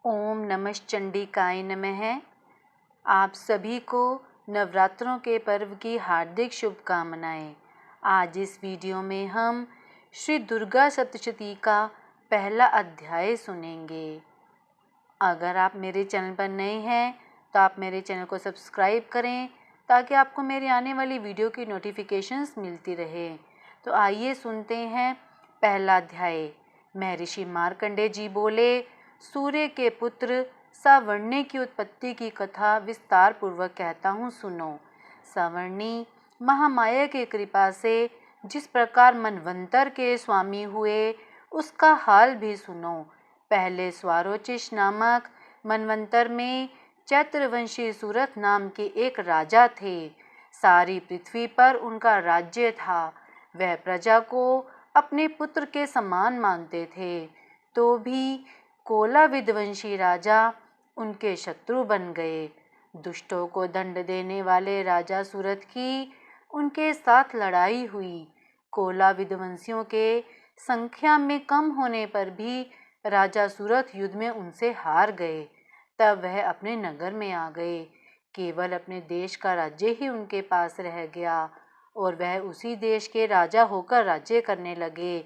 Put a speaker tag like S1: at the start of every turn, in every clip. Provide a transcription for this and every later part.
S1: ओम नमः चंडिकाय नमः। आप सभी को नवरात्रों के पर्व की हार्दिक शुभकामनाएं। आज इस वीडियो में हम श्री दुर्गा सप्तशती का पहला अध्याय सुनेंगे। अगर आप मेरे चैनल पर नए हैं तो आप मेरे चैनल को सब्सक्राइब करें ताकि आपको मेरी आने वाली वीडियो की नोटिफिकेशंस मिलती रहे। तो आइए सुनते हैं पहला अध्याय। महर्षि मार्कंडेय जी बोले, सूर्य के पुत्र सावर्णी की उत्पत्ति की कथा विस्तार पूर्वक कहता हूँ, सुनो। सावर्णी महामाया की कृपा से जिस प्रकार मनवंतर के स्वामी हुए उसका हाल भी सुनो। पहले स्वारोचिष नामक मनवंतर में चैत्रवंशी सूरत नाम के एक राजा थे। सारी पृथ्वी पर उनका राज्य था। वह प्रजा को अपने पुत्र के समान मानते थे, तो भी कोला विध्वंसी राजा उनके शत्रु बन गए। दुष्टों को दंड देने वाले राजा सूरत की उनके साथ लड़ाई हुई। कोला विध्वंसियों के संख्या में कम होने पर भी राजा सूरत युद्ध में उनसे हार गए। तब वह अपने नगर में आ गए। केवल अपने देश का राज्य ही उनके पास रह गया और वह उसी देश के राजा होकर राज्य करने लगे।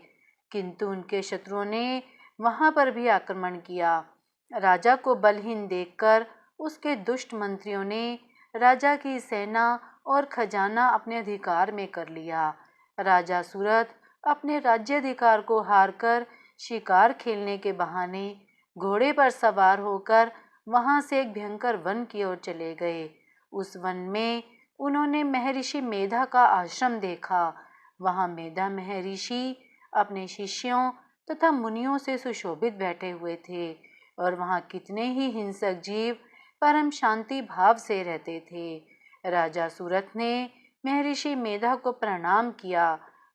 S1: किंतु उनके शत्रुओं ने वहां पर भी आक्रमण किया। राजा को बलहीन देखकर उसके दुष्ट मंत्रियों ने राजा की सेना और खजाना अपने अधिकार में कर लिया। राजा सूरत अपने राज्याधिकार को हारकर शिकार खेलने के बहाने घोड़े पर सवार होकर वहां से एक भयंकर वन की ओर चले गए। उस वन में उन्होंने महर्षि मेधा का आश्रम देखा। वहां मेधा महर्षि अपने शिष्यों तथा मुनियों से सुशोभित बैठे हुए थे और वहां कितने ही हिंसक जीव परम शांति भाव से रहते थे। राजा सूरत ने महर्षि मेधा को प्रणाम किया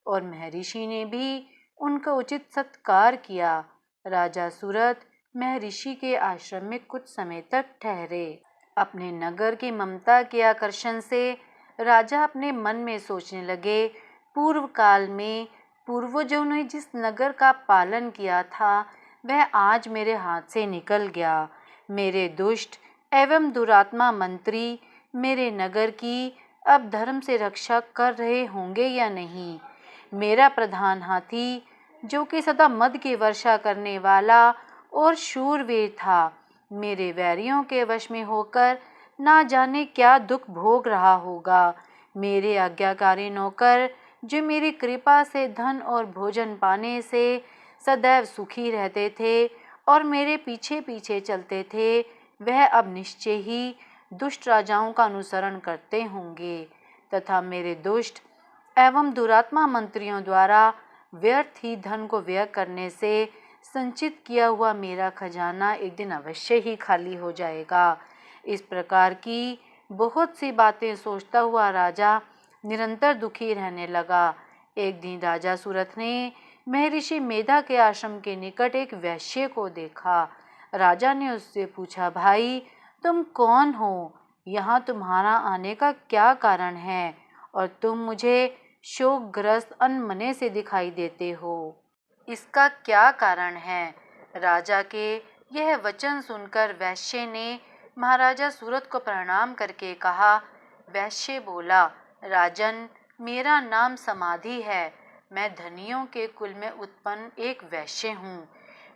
S1: और महर्षि ने भी उनका उचित सत्कार किया। राजा सूरत महर्षि के आश्रम में कुछ समय तक ठहरे। अपने नगर की ममता के आकर्षण से राजा अपने मन में सोचने लगे, पूर्व काल में पूर्वजों ने जिस नगर का पालन किया था वह आज मेरे हाथ से निकल गया। मेरे दुष्ट एवं दुरात्मा मंत्री मेरे नगर की अब धर्म से रक्षा कर रहे होंगे या नहीं। मेरा प्रधान हाथी, जो कि सदा मद की वर्षा करने वाला और शूरवीर था, मेरे वैरियों के वश में होकर ना जाने क्या दुख भोग रहा होगा। मेरे आज्ञाकारी नौकर, जो मेरी कृपा से धन और भोजन पाने से सदैव सुखी रहते थे और मेरे पीछे पीछे चलते थे, वह अब निश्चय ही दुष्ट राजाओं का अनुसरण करते होंगे तथा मेरे दुष्ट एवं दुरात्मा मंत्रियों द्वारा व्यर्थ ही धन को व्यय करने से संचित किया हुआ मेरा खजाना एक दिन अवश्य ही खाली हो जाएगा। इस प्रकार की बहुत सी बातें सोचता हुआ राजा निरंतर दुखी रहने लगा। एक दिन राजा सूरत ने महर्षि मेधा के आश्रम के निकट एक वैश्य को देखा। राजा ने उससे पूछा, भाई तुम कौन हो? यहाँ तुम्हारा आने का क्या कारण है और तुम मुझे शोकग्रस्त अनमने से दिखाई देते हो? इसका क्या कारण है? राजा के यह वचन सुनकर वैश्य ने महाराजा सूरत को प्रणाम करके कहा। वैश्य बोला, राजन, मेरा नाम समाधि है। मैं धनियों के कुल में उत्पन्न एक वैश्य हूँ।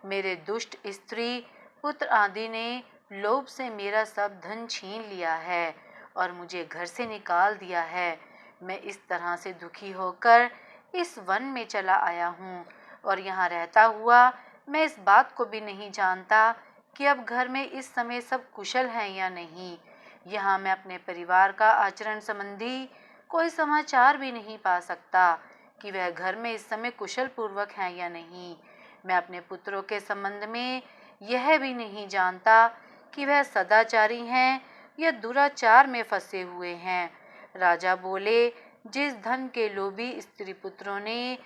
S1: मेरे दुष्ट स्त्री पुत्र आदि ने लोभ से मेरा सब धन छीन लिया है और मुझे घर से निकाल दिया है। मैं इस तरह से दुखी होकर इस वन में चला आया हूँ और यहाँ रहता हुआ मैं इस बात को भी नहीं जानता कि अब घर में इस समय सब कुशल हैं या नहीं। यहाँ मैं अपने परिवार का आचरण संबंधी कोई समाचार भी नहीं पा सकता कि वह घर में इस समय कुशल पूर्वक हैं या नहीं। मैं अपने पुत्रों के संबंध में यह भी नहीं जानता कि वह सदाचारी हैं या दुराचार में फंसे हुए हैं। राजा बोले, जिस धन के लोभी स्त्री पुत्रों ने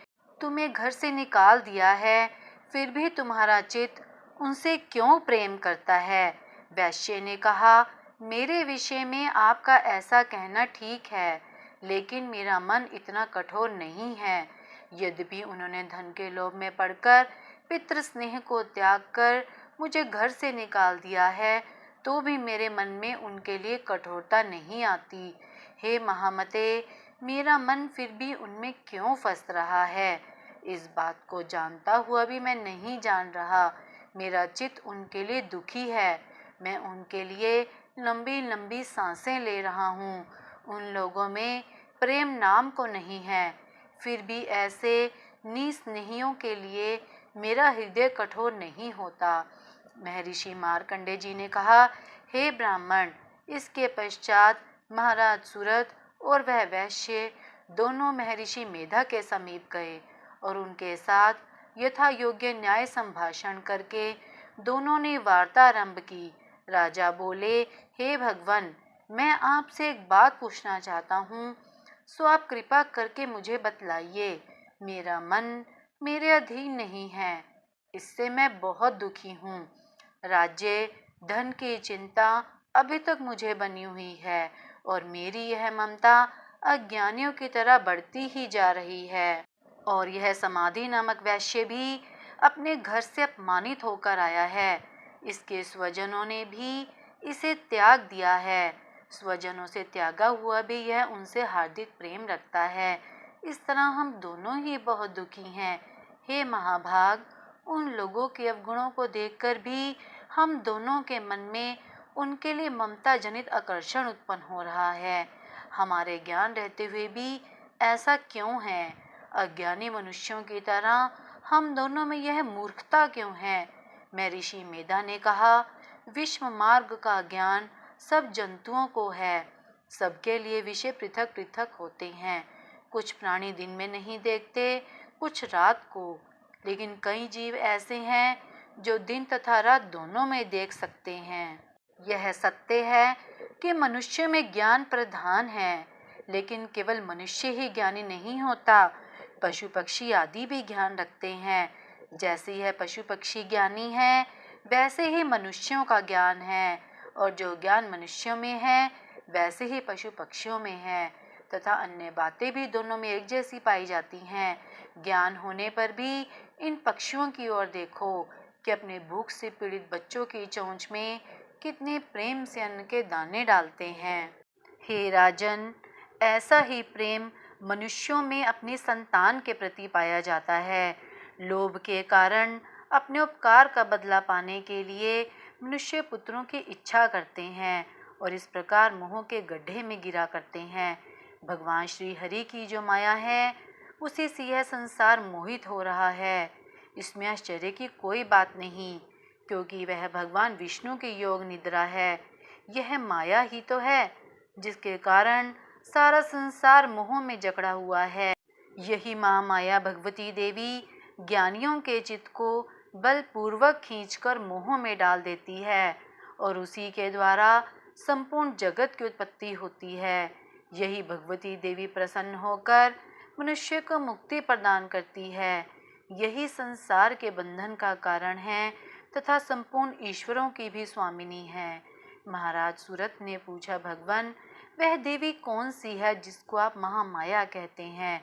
S1: तुम्हें घर से निकाल दिया है, फिर भी तुम्हारा चित्त उनसे क्यों प्रेम करता है? वैश्य ने कहा, मेरे विषय में आपका ऐसा कहना ठीक है, लेकिन मेरा मन इतना कठोर नहीं है। यद्यपि उन्होंने धन के लोभ में पड़कर पितृ स्नेह को त्याग कर मुझे घर से निकाल दिया है, तो भी मेरे मन में उनके लिए कठोरता नहीं आती। हे महामते, मेरा मन फिर भी उनमें क्यों फंस रहा है? इस बात को जानता हुआ भी मैं नहीं जान रहा। मेरा चित्त उनके लिए दुखी है। मैं उनके लिए लंबी लंबी सांसें ले रहा हूँ। उन लोगों में प्रेम नाम को नहीं है। फिर भी ऐसे निस्नेहियों के लिए मेरा हृदय कठोर नहीं होता। महर्षि मार्कंडेय जी ने कहा, हे ब्राह्मण, इसके पश्चात महाराज सुरथ और वह वैश्य दोनों महर्षि मेधा के समीप गए और उनके साथ यथा योग्य न्याय संभाषण करके दोनों ने वार्ता आरंभ की। राजा बोले, हे भगवान, मैं आपसे एक बात पूछना चाहता हूँ, सो आप कृपा करके मुझे बतलाइए। मेरा मन मेरे अधीन नहीं है, इससे मैं बहुत दुखी हूँ। राज्य धन की चिंता अभी तक मुझे बनी हुई है और मेरी यह ममता अज्ञानियों की तरह बढ़ती ही जा रही है। और यह समाधि नामक वैश्य भी अपने घर से अपमानित होकर आया है। इसके स्वजनों ने भी इसे त्याग दिया है। स्वजनों से त्यागा हुआ भी यह उनसे हार्दिक प्रेम रखता है। इस तरह हम दोनों ही बहुत दुखी हैं। हे महाभाग, उन लोगों के अवगुणों को देखकर भी हम दोनों के मन में उनके लिए ममता जनित आकर्षण उत्पन्न हो रहा है। हमारे ज्ञान रहते हुए भी ऐसा क्यों है? अज्ञानी मनुष्यों की तरह हम दोनों में यह मूर्खता क्यों है? महर्षि मेधा ने कहा, विश्व मार्ग का ज्ञान सब जंतुओं को है। सबके लिए विषय पृथक पृथक होते हैं। कुछ प्राणी दिन में नहीं देखते, कुछ रात को, लेकिन कई जीव ऐसे हैं जो दिन तथा रात दोनों में देख सकते हैं। यह सत्य है कि मनुष्य में ज्ञान प्रधान है, लेकिन केवल मनुष्य ही ज्ञानी नहीं होता, पशु पक्षी आदि भी ज्ञान रखते हैं। जैसे यह पशु पक्षी ज्ञानी है, वैसे ही मनुष्यों का ज्ञान है, और जो ज्ञान मनुष्यों में है वैसे ही पशु पक्षियों में है, तथा अन्य बातें भी दोनों में एक जैसी पाई जाती हैं। ज्ञान होने पर भी इन पक्षियों की ओर देखो कि अपने भूख से पीड़ित बच्चों की चोंच में कितने प्रेम से अन्न के दाने डालते हैं। हे राजन, ऐसा ही प्रेम मनुष्यों में अपनी संतान के प्रति पाया जाता है। लोभ के कारण अपने उपकार का बदला पाने के लिए मनुष्य पुत्रों की इच्छा करते हैं और इस प्रकार मोह के गड्ढे में गिरा करते हैं। भगवान श्री हरि की जो माया है, उसी से यह संसार मोहित हो रहा है। इसमें आश्चर्य की कोई बात नहीं, क्योंकि वह भगवान विष्णु की योग निद्रा है। यह माया ही तो है जिसके कारण सारा संसार मोह में जकड़ा हुआ है। यही महामाया भगवती देवी ज्ञानियों के चित्त को बलपूर्वक खींचकर मोह में डाल देती है और उसी के द्वारा संपूर्ण जगत की उत्पत्ति होती है। यही भगवती देवी प्रसन्न होकर मनुष्य को मुक्ति प्रदान करती है। यही संसार के बंधन का कारण है तथा संपूर्ण ईश्वरों की भी स्वामिनी है। महाराज सुरथ ने पूछा, भगवान, वह देवी कौन सी है जिसको आप महामाया कहते हैं?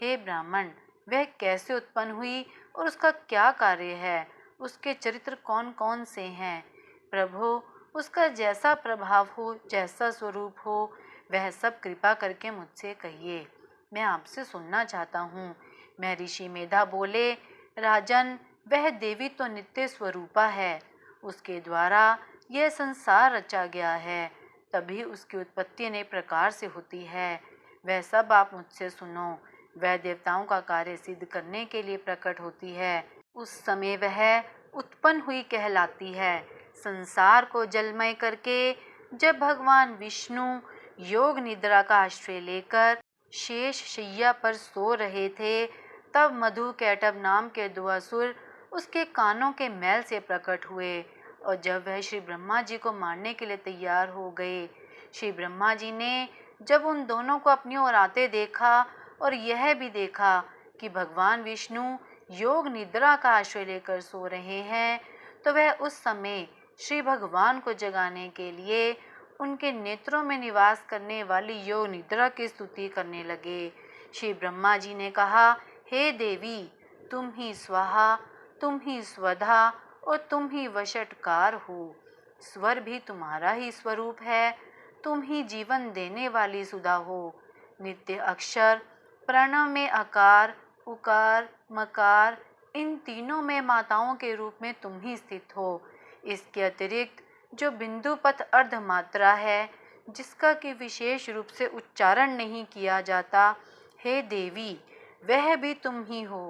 S1: हे ब्राह्मण, वह कैसे उत्पन्न हुई और उसका क्या कार्य है? उसके चरित्र कौन कौन से हैं? प्रभु, उसका जैसा प्रभाव हो, जैसा स्वरूप हो, वह सब कृपा करके मुझसे कहिए, मैं आपसे सुनना चाहता हूँ। महर्षि मेधा बोले, राजन, वह देवी तो नित्य स्वरूपा है। उसके द्वारा यह संसार रचा गया है, तभी उसकी उत्पत्ति अनेक प्रकार से होती है। वह सब आप मुझसे सुनो। वह देवताओं का कार्य सिद्ध करने के लिए प्रकट होती है। उस समय वह उत्पन्न हुई कहलाती है। संसार को जलमय करके जब भगवान विष्णु योग निद्रा का आश्रय लेकर शेष शैया पर सो रहे थे, तब मधु कैटभ नाम के दो असुर उसके कानों के मैल से प्रकट हुए और जब वह श्री ब्रह्मा जी को मारने के लिए तैयार हो गए, श्री ब्रह्मा जी ने जब उन दोनों को अपनी ओर आते देखा और यह भी देखा कि भगवान विष्णु योग निद्रा का आश्रय लेकर सो रहे हैं, तो वह उस समय श्री भगवान को जगाने के लिए उनके नेत्रों में निवास करने वाली योग निद्रा की स्तुति करने लगे। श्री ब्रह्मा जी ने कहा, हे देवी, तुम ही स्वाहा, तुम ही स्वधा और तुम ही वशटकार हो। स्वर भी तुम्हारा ही स्वरूप है, तुम ही जीवन देने वाली सुधा हो। नित्य अक्षर, प्रणव में आकार, उकार, मकार, इन तीनों में माताओं के रूप में तुम ही स्थित हो। इसके अतिरिक्त जो बिंदु पथ अर्ध मात्रा है, जिसका कि विशेष रूप से उच्चारण नहीं किया जाता, हे देवी, वह भी तुम ही हो।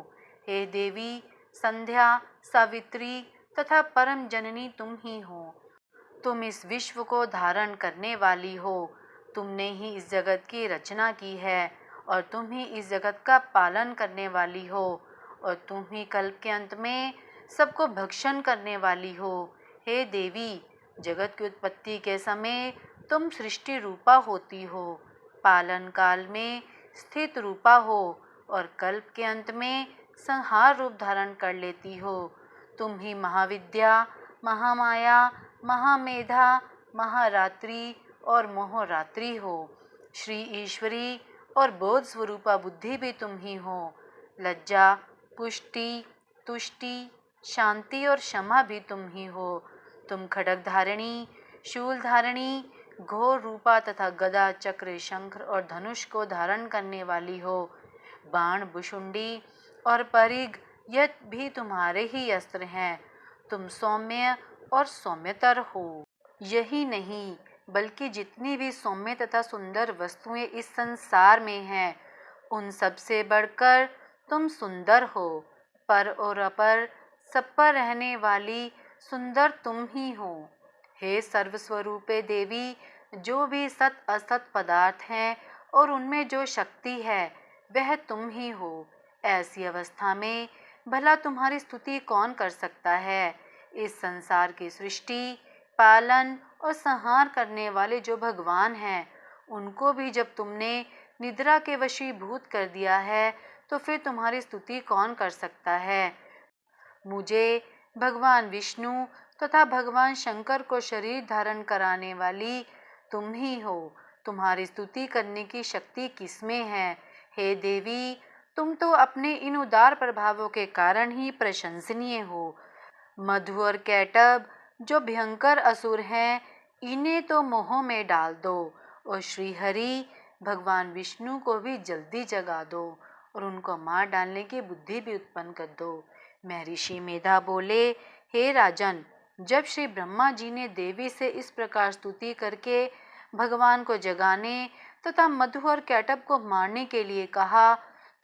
S1: हे देवी, संध्या, सावित्री तथा परम जननी तुम ही हो। तुम इस विश्व को धारण करने वाली हो। तुमने ही इस जगत की रचना की है और तुम ही इस जगत का पालन करने वाली हो और तुम ही कल्प के अंत में सबको भक्षण करने वाली हो। हे देवी, जगत की उत्पत्ति के समय तुम सृष्टि रूपा होती हो, पालन काल में स्थित रूपा हो और कल्प के अंत में संहार रूप धारण कर लेती हो। तुम ही महाविद्या, महामाया, महामेधा, महारात्रि और मोहरात्रि हो। श्री ईश्वरी और बोध स्वरूपा बुद्धि भी तुम ही हो। लज्जा, पुष्टि, तुष्टि, शांति और क्षमा भी तुम ही हो। तुम खड्ग धारिणी, शूल धारिणी, घोर रूपा तथा गदा, चक्र, शंख और धनुष को धारण करने वाली हो। बाण, भुशुंडी और परिघ, यह भी तुम्हारे ही अस्त्र हैं। तुम सौम्य और सौम्यतर हो। यही नहीं, बल्कि जितनी भी सौम्य तथा सुंदर वस्तुएं इस संसार में हैं, उन सब से बढ़कर तुम सुंदर हो। पर और अपर सब पर रहने वाली सुंदर तुम ही हो। हे सर्वस्वरूपे देवी, जो भी सत असत पदार्थ हैं और उनमें जो शक्ति है, वह तुम ही हो। ऐसी अवस्था में भला तुम्हारी स्तुति कौन कर सकता है। इस संसार की सृष्टि, पालन और संहार करने वाले जो भगवान हैं, उनको भी जब तुमने निद्रा के वशीभूत कर दिया है, तो फिर तुम्हारी स्तुति कौन कर सकता है। मुझे भगवान विष्णु तथा भगवान शंकर को शरीर धारण कराने वाली तुम ही हो। तुम्हारी स्तुति करने की शक्ति किसमें है। हे देवी, तुम तो अपने इन उदार प्रभावों के कारण ही प्रशंसनीय हो। मधु और कैटब जो भयंकर असुर हैं, इन्हें तो मोह में डाल दो और श्री हरि भगवान विष्णु को भी जल्दी जगा दो और उनको मार डालने की बुद्धि भी उत्पन्न कर दो। महर्षि मेधा बोले, हे राजन, जब श्री ब्रह्मा जी ने देवी से इस प्रकार स्तुति करके भगवान को जगाने तथा मधु और कैटब को मारने के लिए कहा,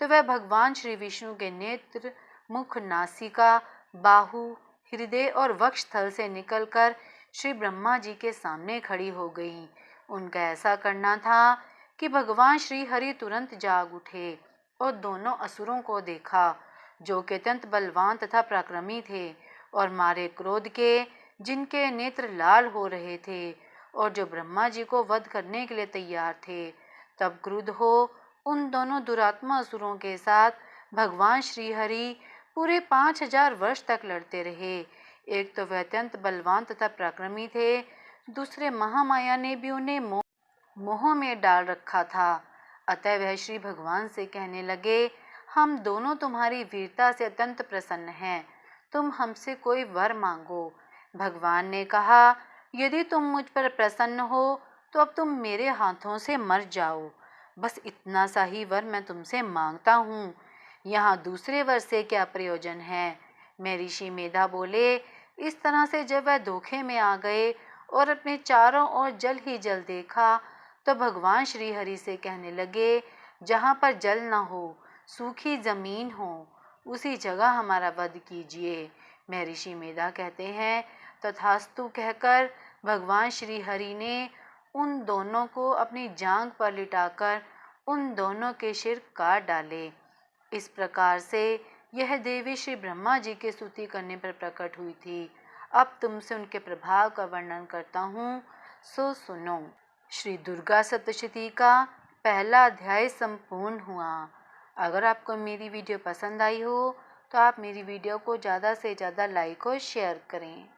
S1: तो वह भगवान श्री विष्णु के नेत्र, मुख, नासिका, बाहु, हृदय और वक्ष स्थल से निकलकर श्री ब्रह्मा जी के सामने खड़ी हो गई। उनका ऐसा करना था कि भगवान श्री हरि तुरंत जाग उठे और दोनों असुरों को देखा, जो कि अत्यंत बलवान तथा पराक्रमी थे और मारे क्रोध के, जिनके नेत्र लाल हो रहे थे और जो ब्रह्मा जी को वध करने के लिए तैयार थे। तब क्रुद्ध हो उन दोनों दुरात्मा असुरों के साथ भगवान श्री हरि पूरे 5000 वर्ष तक लड़ते रहे। एक तो वह अत्यंत बलवान तथा पराक्रमी थे, दूसरे महामाया ने भी उन्हें मोह में डाल रखा था। अतः वह श्री भगवान से कहने लगे, हम दोनों तुम्हारी वीरता से अत्यंत प्रसन्न हैं, तुम हमसे कोई वर मांगो। भगवान ने कहा, यदि तुम मुझ पर प्रसन्न हो तो अब तुम मेरे हाथों से मर जाओ। बस इतना सा ही वर मैं तुमसे मांगता हूँ, यहाँ दूसरे वर से क्या प्रयोजन है। महर्षि मेधा बोले, इस तरह से जब वह धोखे में आ गए और अपने चारों ओर जल ही जल देखा, तो भगवान श्री हरि से कहने लगे, जहाँ पर जल न हो, सूखी जमीन हो, उसी जगह हमारा वध कीजिए। महर्षि मेधा कहते हैं, तथास्तु कहकर भगवान श्री हरि ने उन दोनों को अपनी जांघ पर लिटाकर उन दोनों के सिर काट डाले। इस प्रकार से यह देवी श्री ब्रह्मा जी की स्तुति करने पर प्रकट हुई थी। अब तुमसे उनके प्रभाव का वर्णन करता हूँ, सो सुनो। श्री दुर्गा सप्तशती का पहला अध्याय संपूर्ण हुआ। अगर आपको मेरी वीडियो पसंद आई हो तो आप मेरी वीडियो को ज़्यादा से ज़्यादा लाइक और शेयर करें।